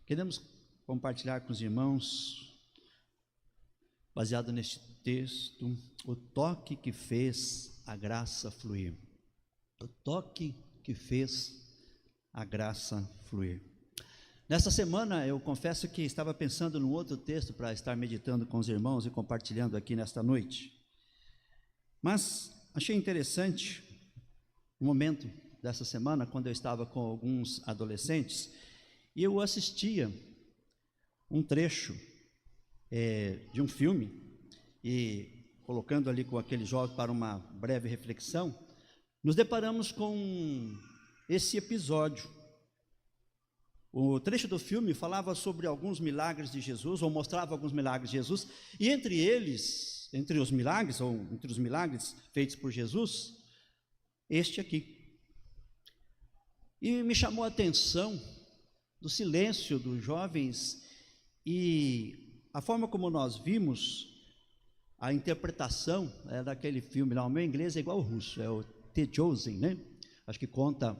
Queremos compartilhar com os irmãos, baseado neste texto, o toque que fez a graça fluir. O toque que fez a graça fluir. Nesta semana, eu confesso que estava pensando num outro texto para estar meditando com os irmãos e compartilhando aqui nesta noite. Mas achei interessante o momento dessa semana, quando eu estava com alguns adolescentes, e eu assistia um trecho de um filme, e colocando ali com aquele jovem para uma breve reflexão, nos deparamos com esse episódio. O trecho do filme falava sobre alguns milagres de Jesus, ou mostrava alguns milagres de Jesus, e entre os milagres feitos por Jesus, este aqui. E me chamou a atenção do silêncio dos jovens e a forma como nós vimos a interpretação daquele filme lá. O meu inglês é igual ao russo, é o The Chosen, né? Acho que conta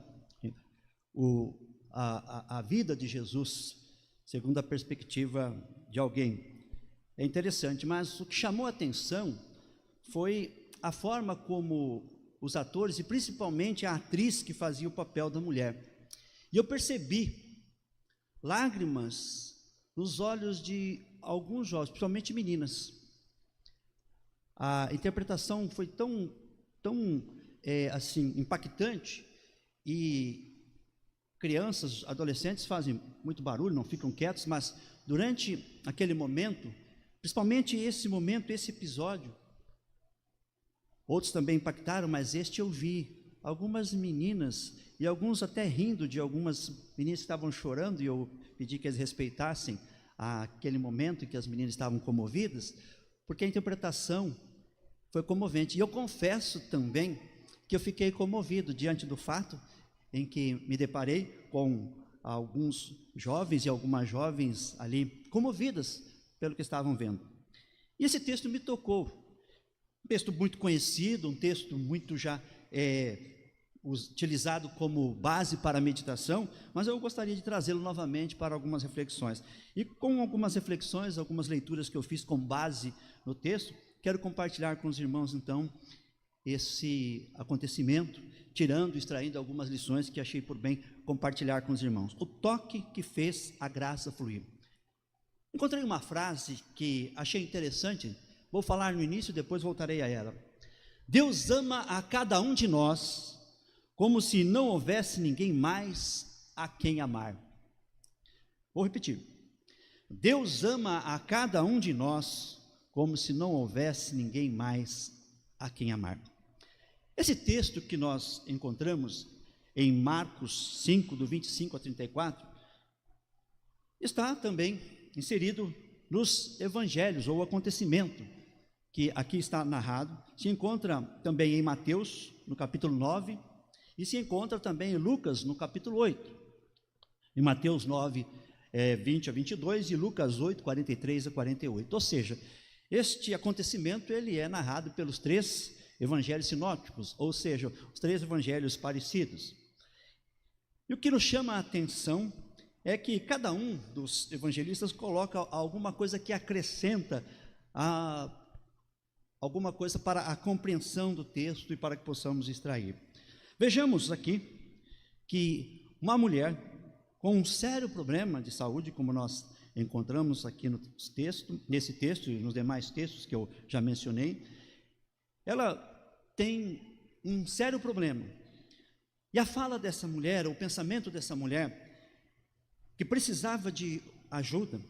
a vida de Jesus segundo a perspectiva de alguém. É interessante, mas o que chamou a atenção foi a forma como os atores, e principalmente a atriz que fazia o papel da mulher. E eu percebi lágrimas nos olhos de alguns jovens, principalmente meninas. A interpretação foi tão assim, impactante, e crianças, adolescentes fazem muito barulho, não ficam quietos, mas durante aquele momento, principalmente esse momento, esse episódio, outros também impactaram, mas este eu vi algumas meninas, e alguns até rindo de algumas meninas que estavam chorando, e eu pedi que eles respeitassem aquele momento em que as meninas estavam comovidas, porque a interpretação foi comovente. E eu confesso também que eu fiquei comovido diante do fato em que me deparei com alguns jovens e algumas jovens ali comovidas pelo que estavam vendo. E esse texto me tocou. Um texto muito conhecido, um texto muito já utilizado como base para a meditação, mas eu gostaria de trazê-lo novamente para algumas reflexões. E com algumas reflexões, algumas leituras que eu fiz com base no texto, quero compartilhar com os irmãos, então, esse acontecimento, extraindo algumas lições que achei por bem compartilhar com os irmãos. O toque que fez a graça fluir. Encontrei uma frase que achei interessante. Vou falar no início, depois voltarei a ela. Deus ama a cada um de nós como se não houvesse ninguém mais a quem amar. Vou repetir. Deus ama a cada um de nós como se não houvesse ninguém mais a quem amar. Esse texto que nós encontramos em Marcos 5, do 25 a 34, está também inserido nos evangelhos, ou acontecimento que aqui está narrado. Se encontra também em Mateus, no capítulo 9, e se encontra também em Lucas, no capítulo 8. Em Mateus 9, 20 a 22, e Lucas 8, 43 a 48. Ou seja, este acontecimento ele é narrado pelos três evangelhos sinópticos, ou seja, os três evangelhos parecidos. E o que nos chama a atenção é que cada um dos evangelistas coloca alguma coisa que acrescenta alguma coisa para a compreensão do texto e para que possamos extrair. Vejamos aqui que uma mulher com um sério problema de saúde, como nós encontramos aqui nesse texto e nos demais textos que eu já mencionei, ela tem um sério problema. E a fala dessa mulher, o pensamento dessa mulher, que precisava de ajuda,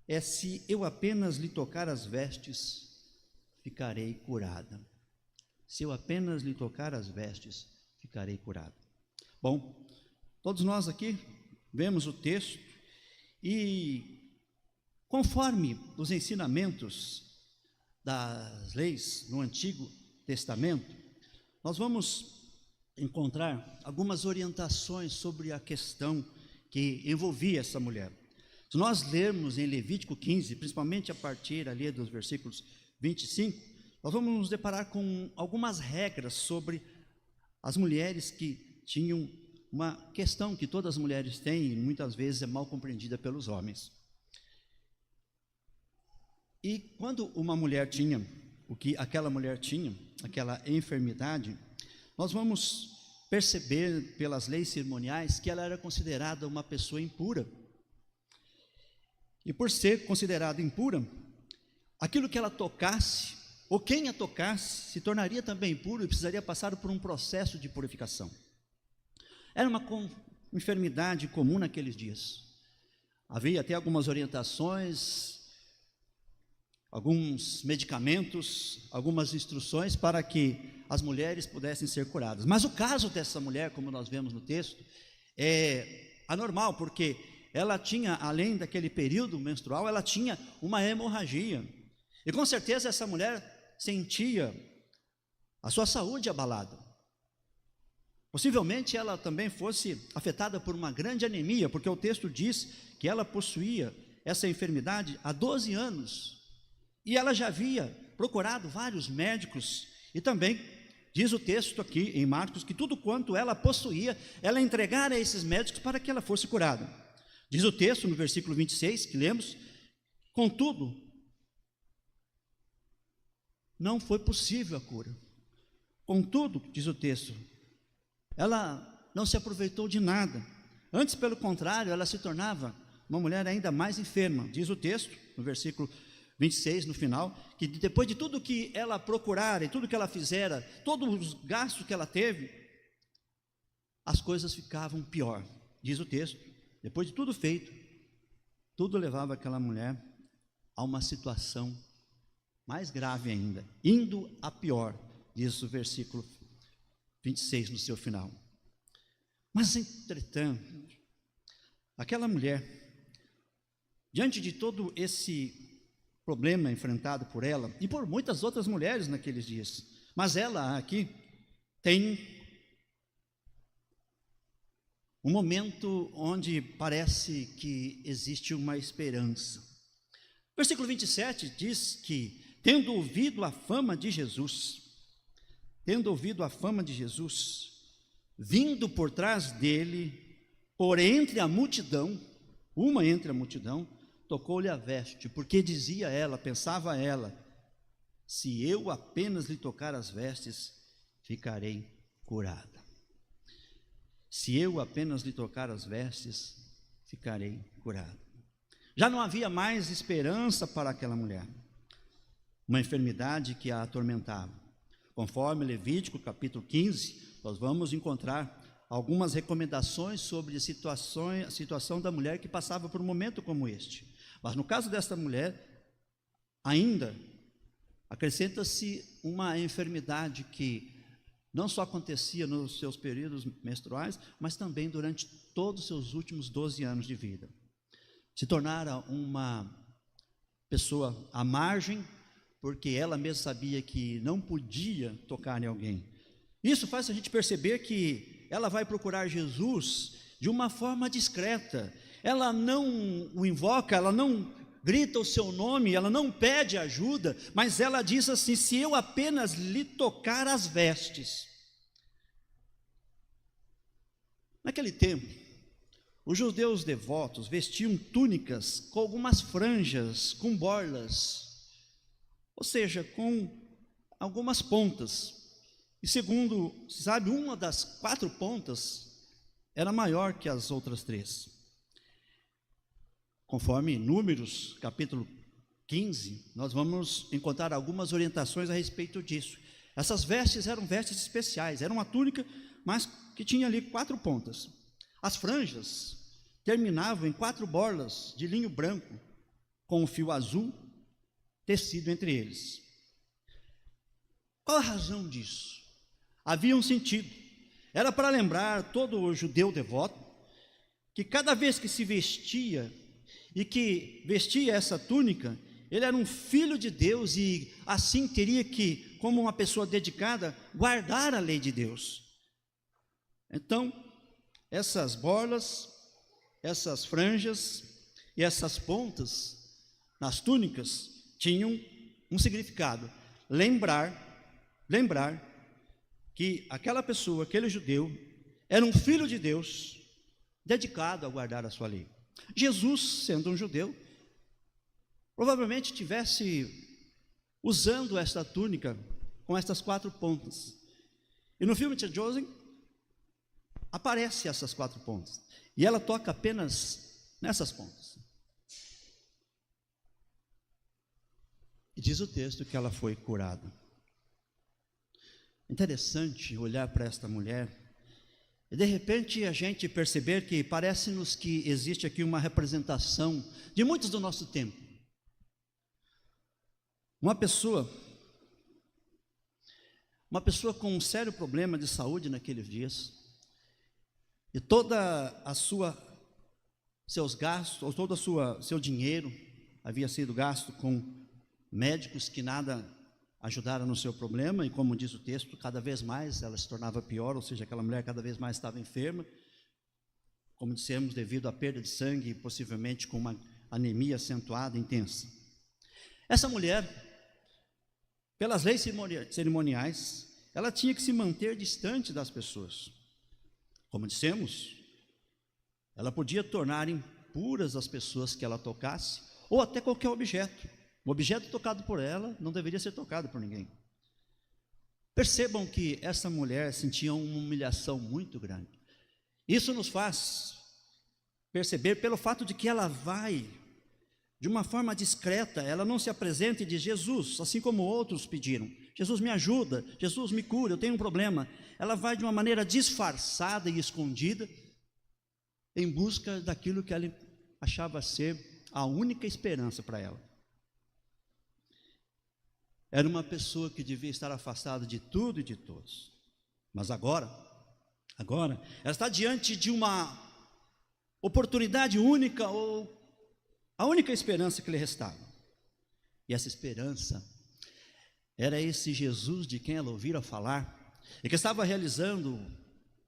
é: se eu apenas lhe tocar as vestes, ficarei curada. Se eu apenas lhe tocar as vestes, ficarei curada. Bom, todos nós aqui vemos o texto, e conforme os ensinamentos das leis no Antigo Testamento, nós vamos encontrar algumas orientações sobre a questão que envolvia essa mulher. Se nós lermos em Levítico 15, principalmente a partir ali dos versículos 25, nós vamos nos deparar com algumas regras sobre as mulheres que tinham uma questão que todas as mulheres têm e muitas vezes é mal compreendida pelos homens. E quando uma mulher tinha o que aquela mulher tinha, aquela enfermidade, nós vamos perceber pelas leis cerimoniais que ela era considerada uma pessoa impura. E por ser considerada impura, aquilo que ela tocasse, ou quem a tocasse, se tornaria também impuro e precisaria passar por um processo de purificação. Era uma enfermidade comum naqueles dias. Havia até algumas orientações, alguns medicamentos, algumas instruções para que as mulheres pudessem ser curadas. Mas o caso dessa mulher, como nós vemos no texto, é anormal, porque ela tinha, além daquele período menstrual, ela tinha uma hemorragia. E com certeza essa mulher sentia a sua saúde abalada. Possivelmente ela também fosse afetada por uma grande anemia, porque o texto diz que ela possuía essa enfermidade há 12 anos. E ela já havia procurado vários médicos, e também diz o texto aqui em Marcos, que tudo quanto ela possuía, ela entregara a esses médicos para que ela fosse curada. Diz o texto no versículo 26, que lemos: contudo, não foi possível a cura. Contudo, diz o texto, ela não se aproveitou de nada. Antes, pelo contrário, ela se tornava uma mulher ainda mais enferma. Diz o texto, no versículo 26, no final, que depois de tudo que ela procurara e tudo que ela fizera, todos os gastos que ela teve, as coisas ficavam pior. Diz o texto, depois de tudo feito, tudo levava aquela mulher a uma situação mais grave ainda, indo a pior, diz o versículo 26 no seu final. Mas, entretanto, aquela mulher, diante de todo esse problema enfrentado por ela e por muitas outras mulheres naqueles dias, mas ela aqui tem um momento onde parece que existe uma esperança. Versículo 27 diz que, tendo ouvido a fama de Jesus, vindo por trás dele, por entre a multidão, tocou-lhe a veste, porque dizia ela, pensava ela, se eu apenas lhe tocar as vestes, ficarei curada. Se eu apenas lhe tocar as vestes, ficarei curada. Já não havia mais esperança para aquela mulher, uma enfermidade que a atormentava. Conforme Levítico capítulo 15, nós vamos encontrar algumas recomendações sobre a situação da mulher que passava por um momento como este. Mas no caso desta mulher, ainda acrescenta-se uma enfermidade que não só acontecia nos seus períodos menstruais, mas também durante todos os seus últimos 12 anos de vida. Se tornara uma pessoa à margem, porque ela mesma sabia que não podia tocar em alguém. Isso faz a gente perceber que ela vai procurar Jesus de uma forma discreta. Ela não o invoca, ela não grita o seu nome, ela não pede ajuda, mas ela diz assim: se eu apenas lhe tocar as vestes. Naquele tempo, os judeus devotos vestiam túnicas com algumas franjas, com borlas, ou seja, com algumas pontas. E segundo se sabe, uma das 4 pontas era maior que as outras 3. Conforme Números, capítulo 15, nós vamos encontrar algumas orientações a respeito disso. Essas vestes eram vestes especiais, era uma túnica, mas que tinha ali 4 pontas. As franjas terminavam em 4 borlas de linho branco, com um fio azul tecido entre eles. Qual a razão disso? Havia um sentido. Era para lembrar todo o judeu devoto que cada vez que se vestia e que vestia essa túnica, ele era um filho de Deus e assim teria que, como uma pessoa dedicada, guardar a lei de Deus. Então, essas borlas, essas franjas e essas pontas nas túnicas tinham um significado: lembrar que aquela pessoa, aquele judeu, era um filho de Deus, dedicado a guardar a sua lei. Jesus, sendo um judeu, provavelmente tivesse usando esta túnica com estas 4 pontas. E no filme The Chosen, aparece essas 4 pontas. E ela toca apenas nessas pontas. E diz o texto que ela foi curada. Interessante olhar para esta mulher e de repente a gente perceber que parece-nos que existe aqui uma representação de muitos do nosso tempo. Uma pessoa com um sério problema de saúde naqueles dias, e seus gastos, ou todo seu dinheiro havia sido gasto com médicos que nada ajudaram no seu problema, e como diz o texto, cada vez mais ela se tornava pior, ou seja, aquela mulher cada vez mais estava enferma, como dissemos, devido à perda de sangue, e possivelmente com uma anemia acentuada, intensa. Essa mulher, pelas leis cerimoniais, ela tinha que se manter distante das pessoas. Como dissemos, ela podia tornar impuras as pessoas que ela tocasse, ou até qualquer objeto. O objeto tocado por ela não deveria ser tocado por ninguém. Percebam que essa mulher sentia uma humilhação muito grande. Isso nos faz perceber pelo fato de que ela vai de uma forma discreta, ela não se apresenta e diz: Jesus, assim como outros pediram, Jesus me ajuda, Jesus me cura, eu tenho um problema. Ela vai de uma maneira disfarçada e escondida, em busca daquilo que ela achava ser a única esperança para ela. Era uma pessoa que devia estar afastada de tudo e de todos. Mas agora, ela está diante de uma oportunidade única, ou a única esperança que lhe restava. E essa esperança era esse Jesus de quem ela ouvira falar, e que estava realizando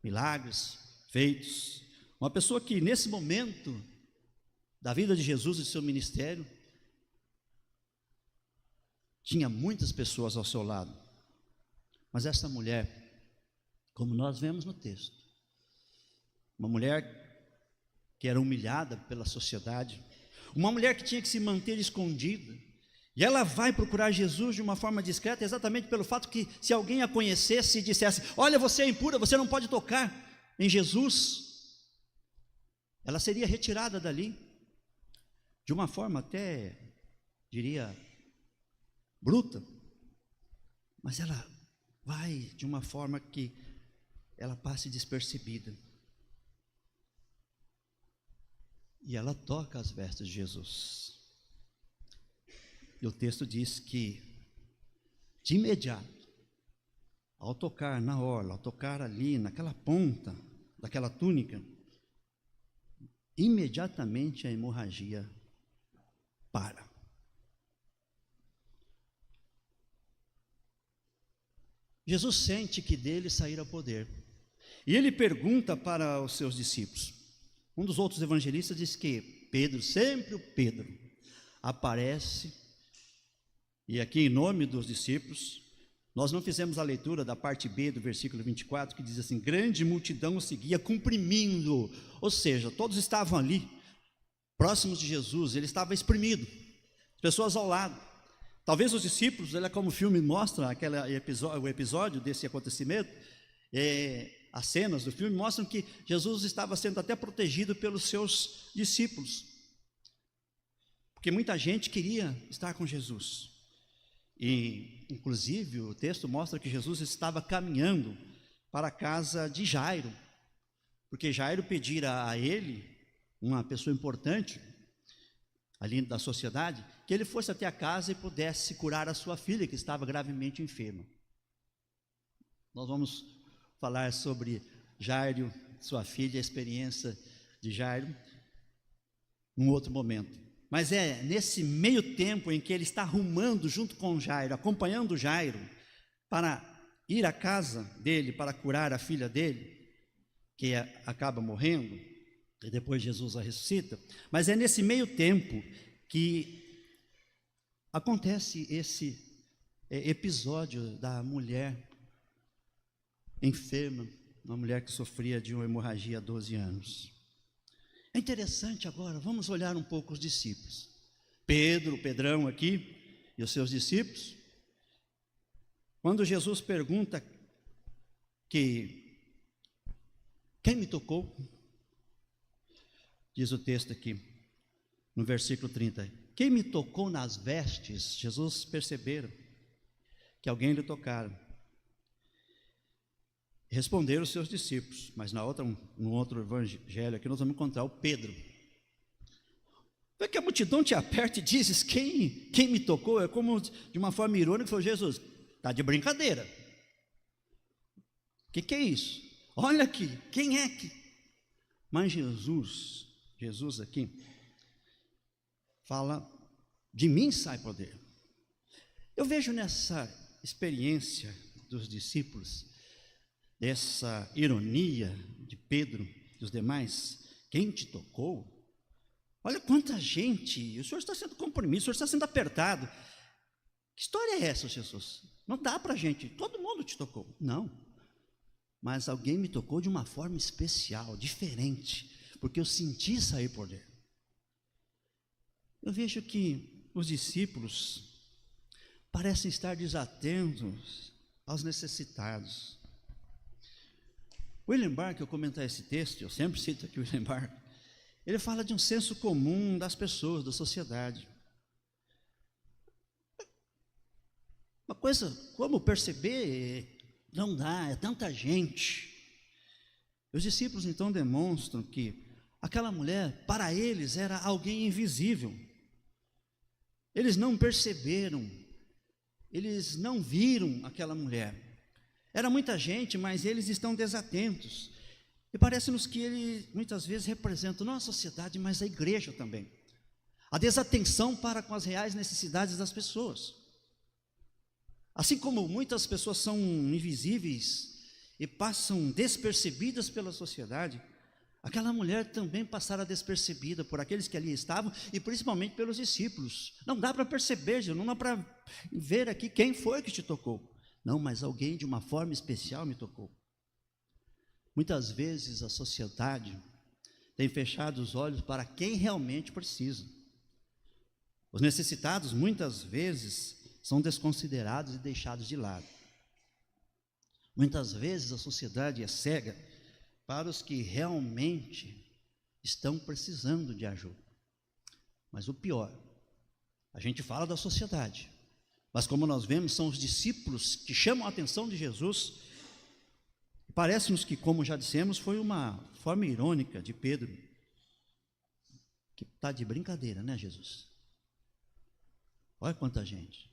milagres, feitos. Uma pessoa que nesse momento da vida de Jesus e do seu ministério, tinha muitas pessoas ao seu lado, mas essa mulher, como nós vemos no texto, uma mulher que era humilhada pela sociedade, uma mulher que tinha que se manter escondida, e ela vai procurar Jesus de uma forma discreta, exatamente pelo fato que, se alguém a conhecesse e dissesse: olha, você é impura, você não pode tocar em Jesus, ela seria retirada dali, de uma forma até, diria, bruta, mas ela vai de uma forma que ela passe despercebida, e ela toca as vestes de Jesus, e o texto diz que de imediato, ao tocar na orla, ao tocar ali naquela ponta daquela túnica, imediatamente a hemorragia para. Jesus sente que dele sairá poder, e ele pergunta para os seus discípulos. Um dos outros evangelistas diz que Pedro, sempre o Pedro, aparece, e aqui em nome dos discípulos, nós não fizemos a leitura da parte B do versículo 24, que diz assim: grande multidão o seguia, comprimindo, ou seja, todos estavam ali, próximos de Jesus, ele estava espremido, pessoas ao lado. Talvez os discípulos, como o filme mostra, o episódio desse acontecimento, as cenas do filme mostram que Jesus estava sendo até protegido pelos seus discípulos, porque muita gente queria estar com Jesus, e inclusive o texto mostra que Jesus estava caminhando para a casa de Jairo, porque Jairo pedira a ele, uma pessoa importante ali da sociedade, que ele fosse até a casa e pudesse curar a sua filha, que estava gravemente enferma. Nós vamos falar sobre Jairo, sua filha, a experiência de Jairo, num outro momento. Mas é nesse meio tempo em que ele está rumando junto com Jairo, acompanhando Jairo, para ir à casa dele, para curar a filha dele, que acaba morrendo, e depois Jesus a ressuscita. Mas é nesse meio tempo que acontece esse episódio da mulher enferma, uma mulher que sofria de uma hemorragia há 12 anos. É interessante agora, vamos olhar um pouco os discípulos. Pedro, o Pedrão aqui, e os seus discípulos. Quando Jesus pergunta que quem me tocou, diz o texto aqui, no versículo 30, quem me tocou nas vestes, Jesus perceberam que alguém lhe tocara. Responderam os seus discípulos, mas no outro evangelho aqui nós vamos encontrar o Pedro. Vê que a multidão te aperta e dizes, quem me tocou? É como de uma forma irônica, falou, Jesus, está de brincadeira. O que é isso? Olha aqui, quem é que... Mas Jesus aqui, fala, de mim sai poder. Eu vejo nessa experiência dos discípulos, dessa ironia de Pedro e dos demais, quem te tocou? Olha quanta gente, o senhor está sendo comprimido, o senhor está sendo apertado. Que história é essa, Jesus? Não dá para a gente, todo mundo te tocou. Não, mas alguém me tocou de uma forma especial, diferente, porque eu senti sair poder. Eu vejo que os discípulos parecem estar desatentos aos necessitados. William Barclay, eu comentar esse texto, eu sempre cito aqui o William Barclay, ele fala de um senso comum das pessoas, da sociedade. Uma coisa, como perceber, não dá, é tanta gente. Os discípulos então demonstram que aquela mulher, para eles, era alguém invisível. Eles não perceberam, eles não viram aquela mulher. Era muita gente, mas eles estão desatentos. E parece-nos que ele muitas vezes representa não a sociedade, mas a igreja também. A desatenção para com as reais necessidades das pessoas. Assim como muitas pessoas são invisíveis e passam despercebidas pela sociedade, aquela mulher também passara despercebida por aqueles que ali estavam e principalmente pelos discípulos. Não dá para perceber, não dá para ver aqui quem foi que te tocou. Não, mas alguém de uma forma especial me tocou. Muitas vezes a sociedade tem fechado os olhos para quem realmente precisa. Os necessitados muitas vezes são desconsiderados e deixados de lado. Muitas vezes a sociedade é cega para os que realmente estão precisando de ajuda. Mas o pior, a gente fala da sociedade, mas como nós vemos, são os discípulos que chamam a atenção de Jesus. Parece-nos que, como já dissemos, foi uma forma irônica de Pedro, que está de brincadeira, né, Jesus? Olha quanta gente.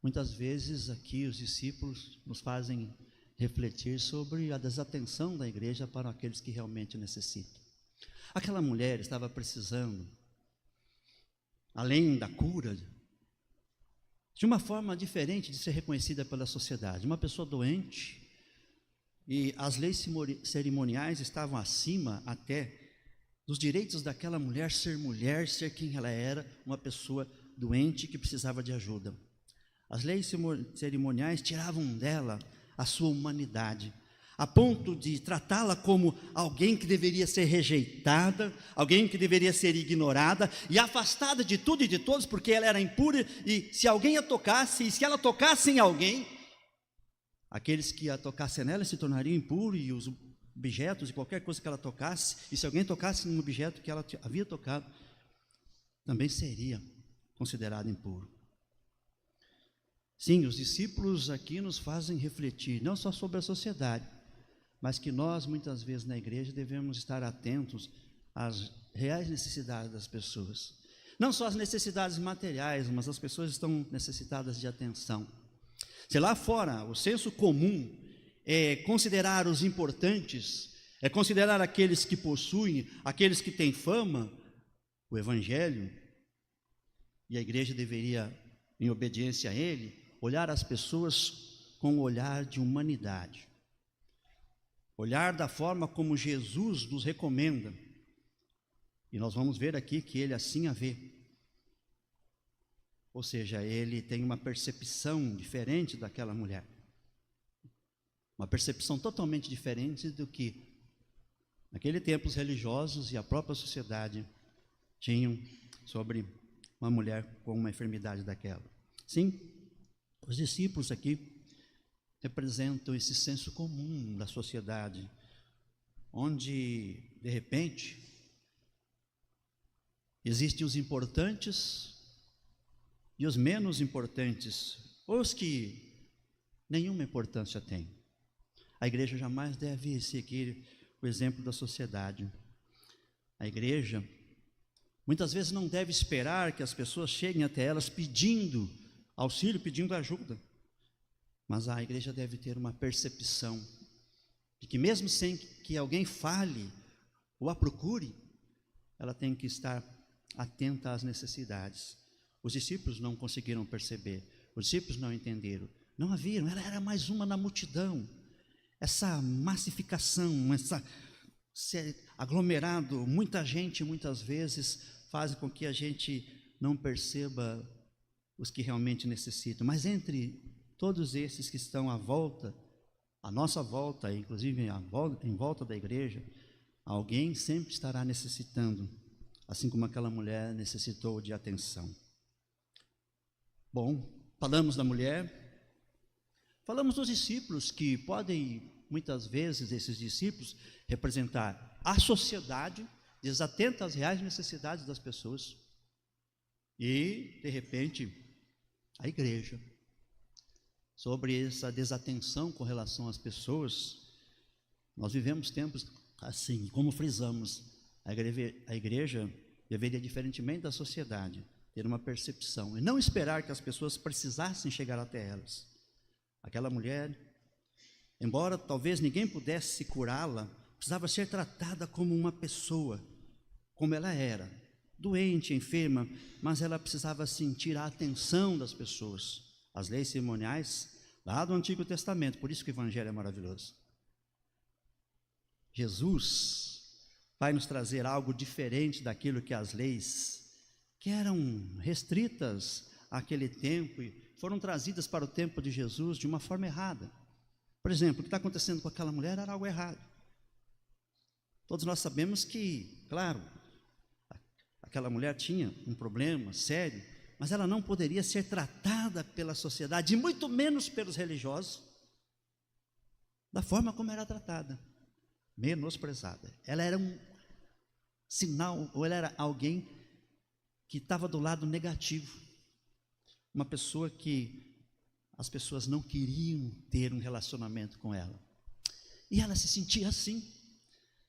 Muitas vezes aqui os discípulos nos fazem refletir sobre a desatenção da igreja para aqueles que realmente necessitam. Aquela mulher estava precisando, além da cura, de uma forma diferente de ser reconhecida pela sociedade. Uma pessoa doente, e as leis cerimoniais estavam acima até dos direitos daquela mulher, ser quem ela era, uma pessoa doente que precisava de ajuda. As leis cerimoniais tiravam dela a sua humanidade, a ponto de tratá-la como alguém que deveria ser rejeitada, alguém que deveria ser ignorada e afastada de tudo e de todos, porque ela era impura, e se alguém a tocasse, e se ela tocasse em alguém, aqueles que a tocassem nela se tornariam impuros, e os objetos e qualquer coisa que ela tocasse, e se alguém tocasse num objeto que ela havia tocado, também seria considerado impuro. Sim, os discípulos aqui nos fazem refletir, não só sobre a sociedade, mas que nós, muitas vezes na igreja, devemos estar atentos às reais necessidades das pessoas. Não só as necessidades materiais, mas as pessoas estão necessitadas de atenção. Se lá fora o senso comum é considerar os importantes, é considerar aqueles que possuem, aqueles que têm fama, o Evangelho, e a igreja deveria, em obediência a ele, olhar as pessoas com um olhar de humanidade, olhar da forma como Jesus nos recomenda, e nós vamos ver aqui que ele assim a vê, ou seja, ele tem uma percepção diferente daquela mulher. Uma percepção totalmente diferente do que naquele tempo os religiosos e a própria sociedade tinham sobre uma mulher com uma enfermidade daquela. Sim, os discípulos aqui representam esse senso comum da sociedade, onde, de repente, existem os importantes e os menos importantes, ou os que nenhuma importância têm. A igreja jamais deve seguir o exemplo da sociedade. A igreja, muitas vezes, não deve esperar que as pessoas cheguem até elas pedindo auxílio, pedindo ajuda. Mas a igreja deve ter uma percepção de que, mesmo sem que alguém fale ou a procure, ela tem que estar atenta às necessidades. Os discípulos não conseguiram perceber, os discípulos não entenderam, não a viram, ela era mais uma na multidão. Essa massificação, esse aglomerado, muita gente, muitas vezes, faz com que a gente não perceba os que realmente necessitam. Mas entre todos esses que estão à volta, à nossa volta, inclusive em volta da igreja, alguém sempre estará necessitando, assim como aquela mulher necessitou de atenção. Bom, falamos da mulher, falamos dos discípulos, que podem, muitas vezes, esses discípulos, representar a sociedade, desatenta às reais necessidades das pessoas, e, de repente, a igreja. Sobre essa desatenção com relação às pessoas, nós vivemos tempos assim, como frisamos, a igreja deveria, diferentemente da sociedade, ter uma percepção, e não esperar que as pessoas precisassem chegar até elas. Aquela mulher, embora talvez ninguém pudesse curá-la, precisava ser tratada como uma pessoa, como ela era, doente, enferma, mas ela precisava sentir a atenção das pessoas. As leis cerimoniais lá do Antigo Testamento, por isso que o Evangelho é maravilhoso. Jesus vai nos trazer algo diferente daquilo que as leis, que eram restritas àquele tempo e foram trazidas para o tempo de Jesus de uma forma errada. Por exemplo, o que está acontecendo com aquela mulher era algo errado. Todos nós sabemos que, claro, aquela mulher tinha um problema sério, mas ela não poderia ser tratada pela sociedade, e muito menos pelos religiosos, da forma como era tratada, menosprezada. Ela era um sinal, ou ela era alguém que estava do lado negativo, uma pessoa que as pessoas não queriam ter um relacionamento com ela, e ela se sentia assim.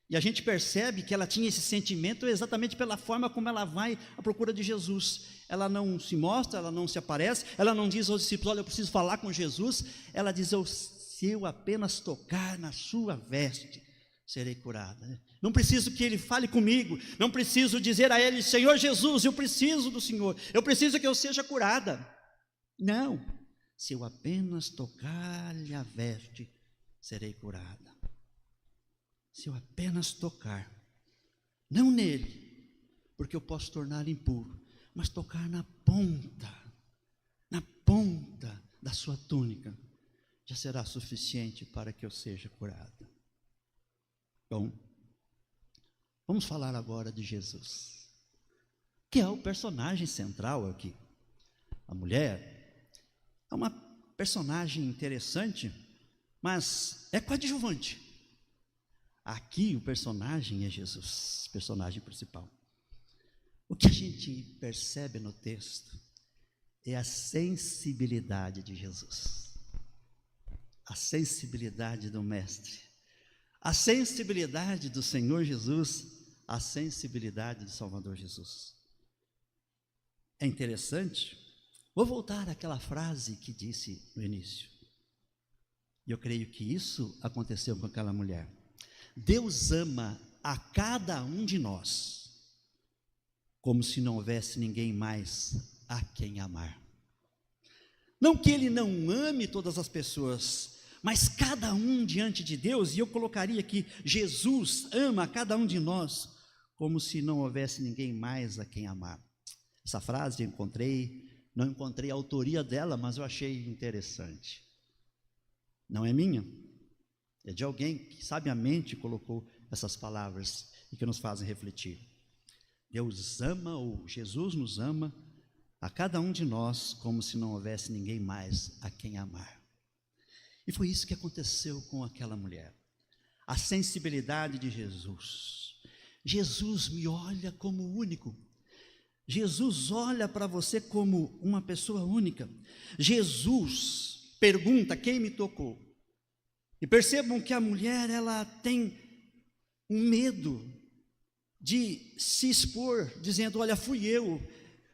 E a gente percebe que ela tinha esse sentimento exatamente pela forma como ela vai à procura de Jesus. Ela não se mostra, ela não se aparece, ela não diz aos discípulos: olha, eu preciso falar com Jesus. Ela diz: se eu apenas tocar na sua veste, serei curada. Não preciso que ele fale comigo, não preciso dizer a ele: Senhor Jesus, eu preciso do Senhor, eu preciso que eu seja curada. Não, se eu apenas tocar-lhe a veste, serei curada. Se eu apenas tocar, não nele, porque eu posso torná-lo impuro, mas tocar na ponta da sua túnica, já será suficiente para que eu seja curada. Bom, vamos falar agora de Jesus, que é o personagem central aqui. A mulher é uma personagem interessante, mas é coadjuvante. Aqui o personagem é Jesus, personagem principal. O que a gente percebe no texto é a sensibilidade de Jesus, a sensibilidade do Mestre, a sensibilidade do Senhor Jesus, a sensibilidade do Salvador Jesus. É interessante, vou voltar àquela frase que disse no início, e eu creio que isso aconteceu com aquela mulher. Deus ama a cada um de nós, como se não houvesse ninguém mais a quem amar. Não que Ele não ame todas as pessoas, mas cada um diante de Deus, e eu colocaria aqui, Jesus ama a cada um de nós, como se não houvesse ninguém mais a quem amar. Essa frase eu não encontrei a autoria dela, mas eu achei interessante. Não é minha, É de alguém que sabiamente colocou essas palavras e que nos fazem refletir. Deus ama, ou Jesus nos ama, a cada um de nós, como se não houvesse ninguém mais a quem amar. E foi isso que aconteceu com aquela mulher. A sensibilidade de Jesus. Jesus me olha como único. Jesus olha para você como uma pessoa única. Jesus pergunta: quem me tocou? E percebam que a mulher, ela tem um medo de se expor, dizendo: olha, fui eu.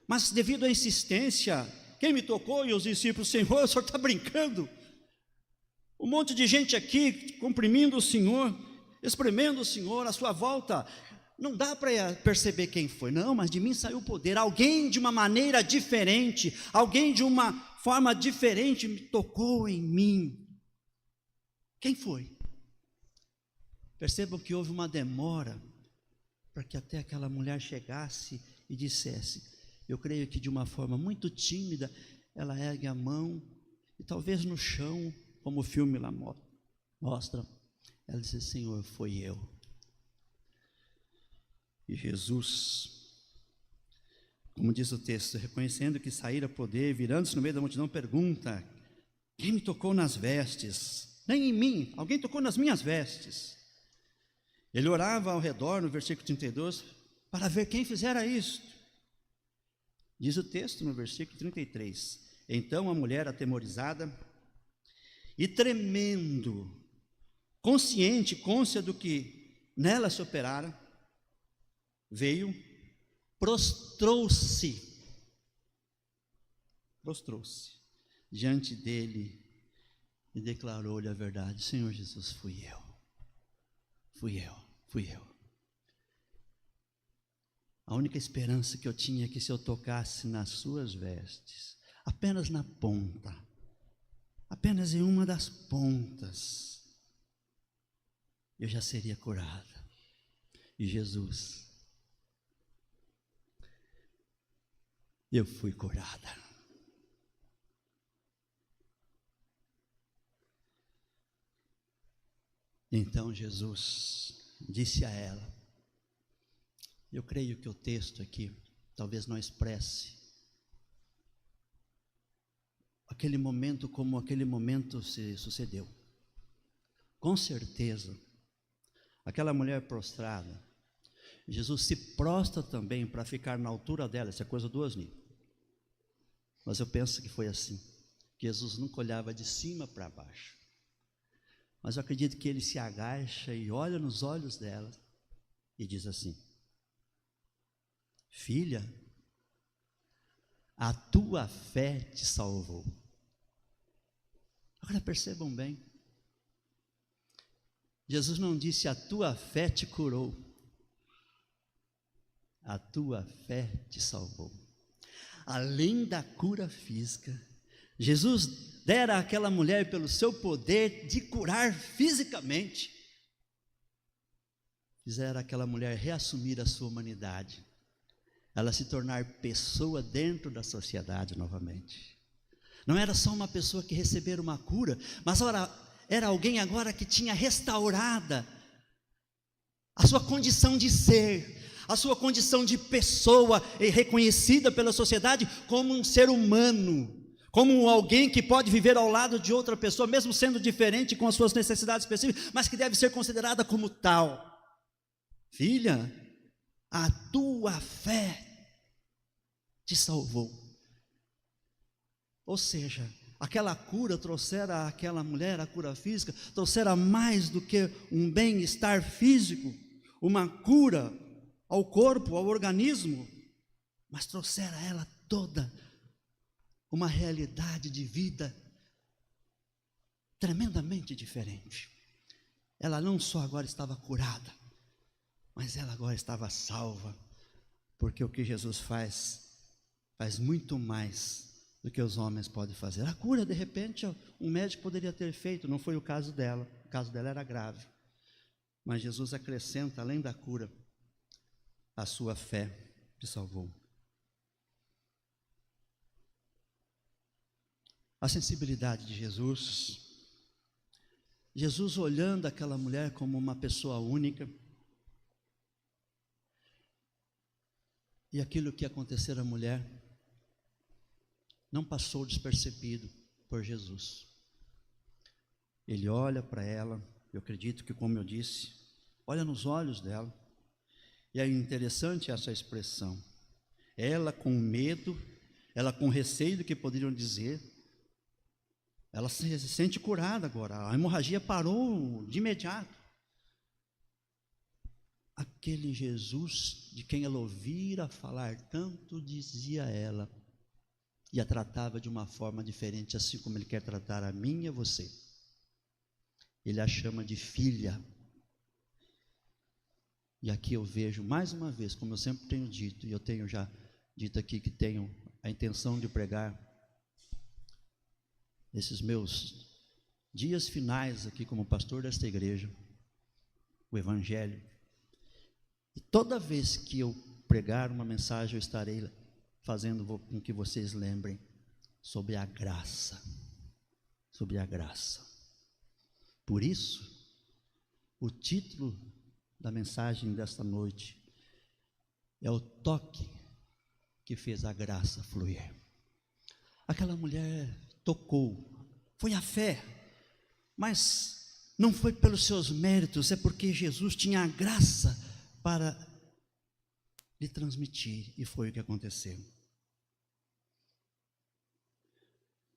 Mas devido à insistência, quem me tocou? E os discípulos: Senhor, o senhor está brincando? Um monte de gente aqui comprimindo o Senhor, espremendo o Senhor à sua volta. Não dá para perceber quem foi. Não, mas de mim saiu o poder. Alguém de uma maneira diferente, alguém de uma forma diferente me tocou em mim. Quem foi? Percebam que houve uma demora para que até aquela mulher chegasse e dissesse. Eu creio que de uma forma muito tímida, ela ergue a mão e talvez no chão, como o filme lá mostra, ela disse: Senhor, foi eu. E Jesus, como diz o texto, reconhecendo que saíra poder, virando-se no meio da multidão, pergunta: quem me tocou nas vestes? Nem em mim, alguém tocou nas minhas vestes. Ele orava ao redor, no versículo 32, para ver quem fizera isto. Diz o texto no versículo 33, então a mulher atemorizada e tremendo, côncia do que nela se operara, veio, prostrou-se diante dele e declarou-lhe a verdade: Senhor Jesus, fui eu. A única esperança que eu tinha é que se eu tocasse nas suas vestes, apenas na ponta, apenas em uma das pontas, eu já seria curada. E Jesus, eu fui curada. Então Jesus disse a ela, eu creio que o texto aqui talvez não expresse aquele momento como aquele momento se sucedeu. Com certeza, aquela mulher prostrada, Jesus se prostra também para ficar na altura dela, essa é coisa do Osni. Mas eu penso que foi assim. Jesus nunca olhava de cima para baixo. Mas eu acredito que ele se agacha e olha nos olhos dela e diz assim: filha, a tua fé te salvou. Agora percebam bem, Jesus não disse a tua fé te curou, a tua fé te salvou. Além da cura física, Jesus dera àquela mulher, pelo seu poder de curar fisicamente, fizera aquela mulher reassumir a sua humanidade, ela se tornar pessoa dentro da sociedade novamente. Não era só uma pessoa que recebera uma cura, mas era alguém agora que tinha restaurada a sua condição de ser, a sua condição de pessoa, e reconhecida pela sociedade como um ser humano, como alguém que pode viver ao lado de outra pessoa, mesmo sendo diferente, com as suas necessidades específicas, mas que deve ser considerada como tal. Filha, a tua fé te salvou. Ou seja, aquela cura trouxera àquela mulher, a cura física, trouxera mais do que um bem-estar físico, uma cura ao corpo, ao organismo, mas trouxera a ela toda uma realidade de vida tremendamente diferente. Ela não só agora estava curada, mas ela agora estava salva, porque o que Jesus faz muito mais do que os homens podem fazer. A cura, de repente, um médico poderia ter feito, não foi o caso dela. O caso dela era grave, mas Jesus acrescenta, além da cura, a sua fé te salvou. A sensibilidade de Jesus Jesus olhando aquela mulher como uma pessoa única, e aquilo que aconteceu à mulher não passou despercebido por Jesus. Ele olha para ela, eu acredito que, como eu disse, olha nos olhos dela, e é interessante essa expressão, ela com medo, ela com receio do que poderiam dizer, ela se sente curada agora, a hemorragia parou de imediato. Aquele Jesus de quem ela ouvira falar tanto, dizia ela, e a tratava de uma forma diferente, assim como Ele quer tratar a mim e a você. Ele a chama de filha. E aqui eu vejo mais uma vez, como eu sempre tenho dito, e eu tenho já dito aqui que tenho a intenção de pregar nesses meus dias finais aqui como pastor desta igreja, o Evangelho. E toda vez que eu pregar uma mensagem, eu estarei fazendo com que vocês lembrem sobre a graça, sobre a graça. Por isso, o título da mensagem desta noite é o toque que fez a graça fluir. Aquela mulher tocou, foi a fé, mas não foi pelos seus méritos, é porque Jesus tinha a graça para lhe transmitir, e foi o que aconteceu.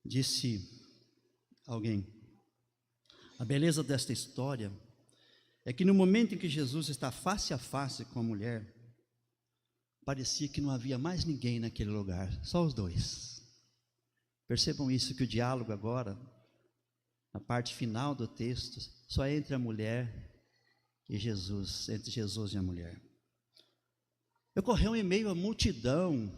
Disse alguém, a beleza desta história é que no momento em que Jesus está face a face com a mulher, parecia que não havia mais ninguém naquele lugar, só os dois. Percebam isso, que o diálogo agora, na parte final do texto, só é entre a mulher e Jesus, entre Jesus e a mulher. Ocorreu em meio à multidão.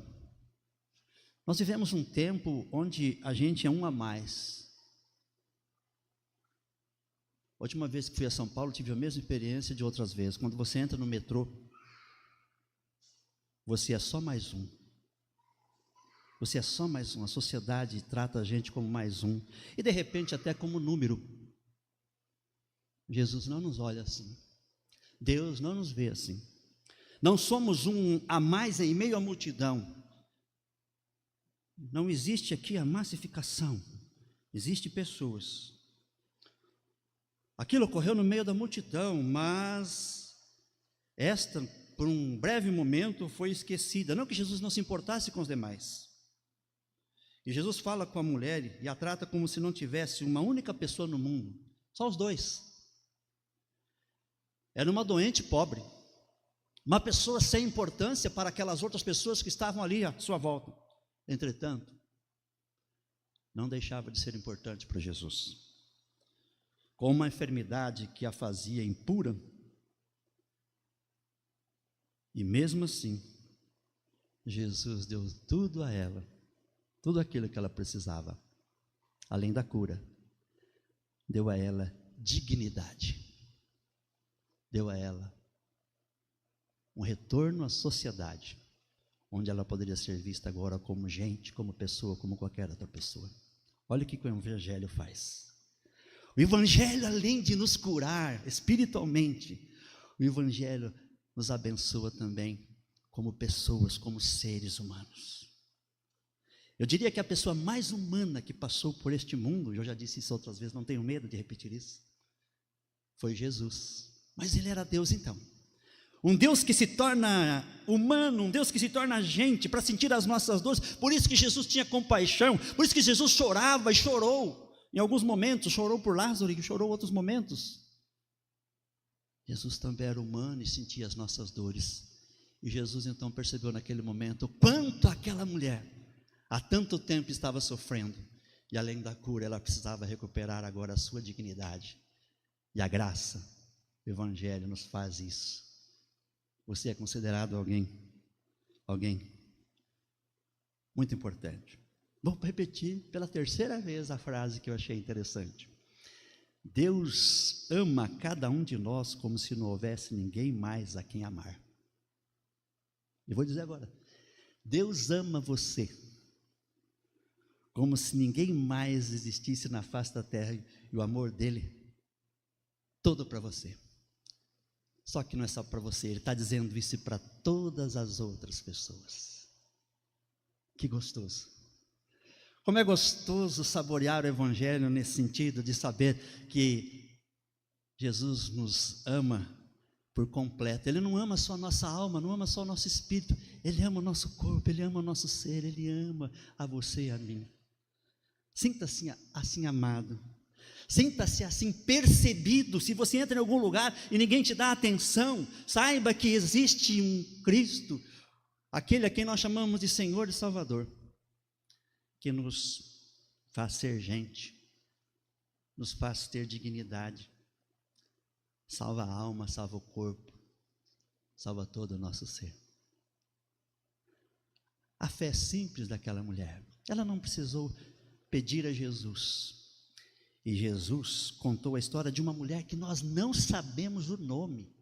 Nós vivemos um tempo onde a gente é um a mais. A última vez que fui a São Paulo, tive a mesma experiência de outras vezes. Quando você entra no metrô, você é só mais um. Você é só mais um. A sociedade trata a gente como mais um. E de repente até como número. Jesus não nos olha assim. Deus não nos vê assim. Não somos um a mais em meio à multidão. Não existe aqui a massificação. Existem pessoas. Aquilo ocorreu no meio da multidão, mas esta, por um breve momento, foi esquecida. Não que Jesus não se importasse com os demais. E Jesus fala com a mulher e a trata como se não tivesse uma única pessoa no mundo. Só os dois. Era uma doente pobre. Uma pessoa sem importância para aquelas outras pessoas que estavam ali à sua volta. Entretanto, não deixava de ser importante para Jesus. Com uma enfermidade que a fazia impura, e mesmo assim, Jesus deu tudo a ela, tudo aquilo que ela precisava, além da cura, deu a ela dignidade, deu a ela um retorno à sociedade, onde ela poderia ser vista agora como gente, como pessoa, como qualquer outra pessoa. Olha o que o Evangelho faz. O Evangelho, além de nos curar espiritualmente, o Evangelho nos abençoa também como pessoas, como seres humanos. Eu diria que a pessoa mais humana que passou por este mundo, eu já disse isso outras vezes, não tenho medo de repetir isso, foi Jesus. Mas Ele era Deus então. Um Deus que se torna humano, um Deus que se torna gente para sentir as nossas dores. Por isso que Jesus tinha compaixão, por isso que Jesus chorava e chorou. Em alguns momentos, chorou por Lázaro e chorou em outros momentos. Jesus também era humano e sentia as nossas dores. E Jesus então percebeu naquele momento o quanto aquela mulher há tanto tempo estava sofrendo. E além da cura, ela precisava recuperar agora a sua dignidade. E a graça, o Evangelho nos faz isso. Você é considerado alguém muito importante. Vou repetir pela terceira vez a frase que eu achei interessante. Deus ama cada um de nós como se não houvesse ninguém mais a quem amar. Eu vou dizer agora. Deus ama você como se ninguém mais existisse na face da terra, e o amor dele Todo para você. Só que não é só para você, ele está dizendo isso para todas as outras pessoas. Que gostoso. Como é gostoso saborear o Evangelho nesse sentido de saber que Jesus nos ama por completo. Ele não ama só a nossa alma, não ama só o nosso espírito, Ele ama o nosso corpo, Ele ama o nosso ser, Ele ama a você e a mim. Sinta-se assim amado, sinta-se assim percebido. Se você entra em algum lugar e ninguém te dá atenção, saiba que existe um Cristo, aquele a quem nós chamamos de Senhor e Salvador, que nos faz ser gente, nos faz ter dignidade, salva a alma, salva o corpo, salva todo o nosso ser. A fé simples daquela mulher, ela não precisou pedir a Jesus, e Jesus contou a história de uma mulher que nós não sabemos o nome.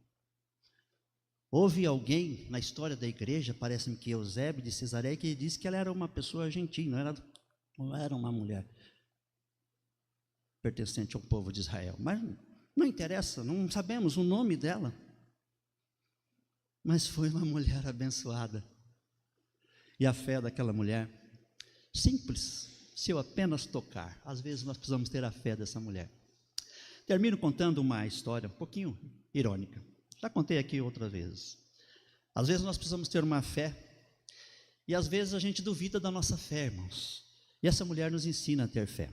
Houve alguém na história da igreja, parece-me que Eusébio de Cesareia, que disse que ela era uma pessoa gentil, não era uma mulher pertencente ao povo de Israel, mas não interessa, não sabemos o nome dela, mas foi uma mulher abençoada, e a fé daquela mulher, simples, se eu apenas tocar, às vezes nós precisamos ter a fé dessa mulher. Termino contando uma história um pouquinho irônica, já contei aqui outras vezes. Às vezes nós precisamos ter uma fé, e às vezes a gente duvida da nossa fé, irmãos, e essa mulher nos ensina a ter fé.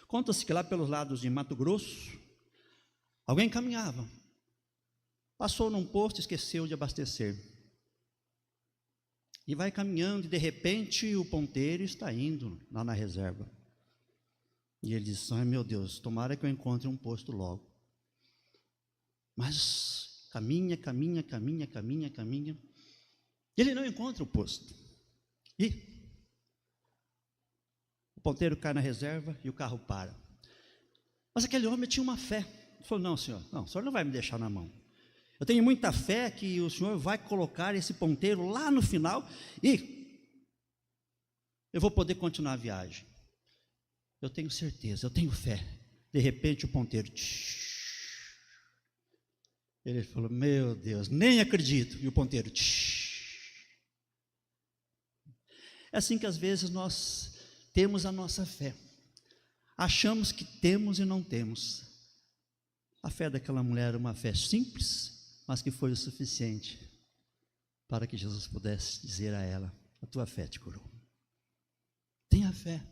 Conta-se que lá pelos lados de Mato Grosso, alguém caminhava, passou num posto e esqueceu de abastecer, e vai caminhando, e de repente o ponteiro está indo lá na reserva, e ele diz: ai meu Deus, tomara que eu encontre um posto logo. Mas caminha, e ele não encontra o posto, e o ponteiro cai na reserva e o carro para. Mas aquele homem tinha uma fé. Ele falou: não senhor, não, o senhor não vai me deixar na mão. Eu tenho muita fé que o senhor vai colocar esse ponteiro lá no final e eu vou poder continuar a viagem. Eu tenho certeza, eu tenho fé. De repente o ponteiro, ele falou: meu Deus, nem acredito. E o ponteiro, é assim que às vezes nós temos a nossa fé, achamos que temos e não temos. A fé daquela mulher era uma fé simples, mas que foi o suficiente para que Jesus pudesse dizer a ela: a tua fé te curou. Tenha fé,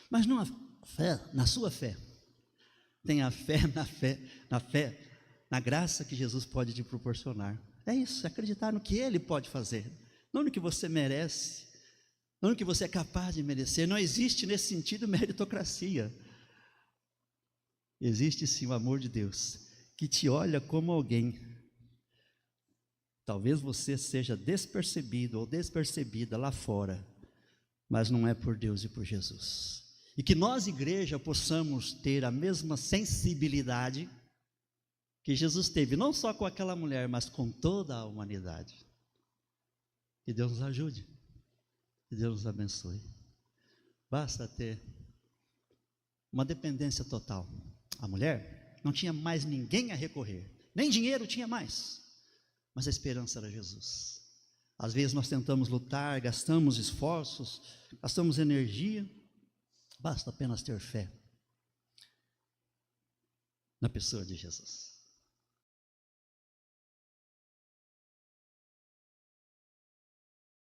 mas não a fé na sua fé, tenha fé na graça que Jesus pode te proporcionar. É isso, acreditar no que Ele pode fazer, não no que você merece, não no que você é capaz de merecer. Não existe nesse sentido meritocracia. Existe sim o amor de Deus, que te olha como alguém. Talvez você seja despercebido ou despercebida lá fora, mas não é por Deus e por Jesus. E que nós, igreja, possamos ter a mesma sensibilidade que Jesus teve, não só com aquela mulher, mas com toda a humanidade. Que Deus nos ajude, que Deus nos abençoe. Basta ter uma dependência total. A mulher não tinha mais ninguém a recorrer, nem dinheiro tinha mais, mas a esperança era Jesus. Às vezes nós tentamos lutar, gastamos esforços, gastamos energia, basta apenas ter fé na pessoa de Jesus.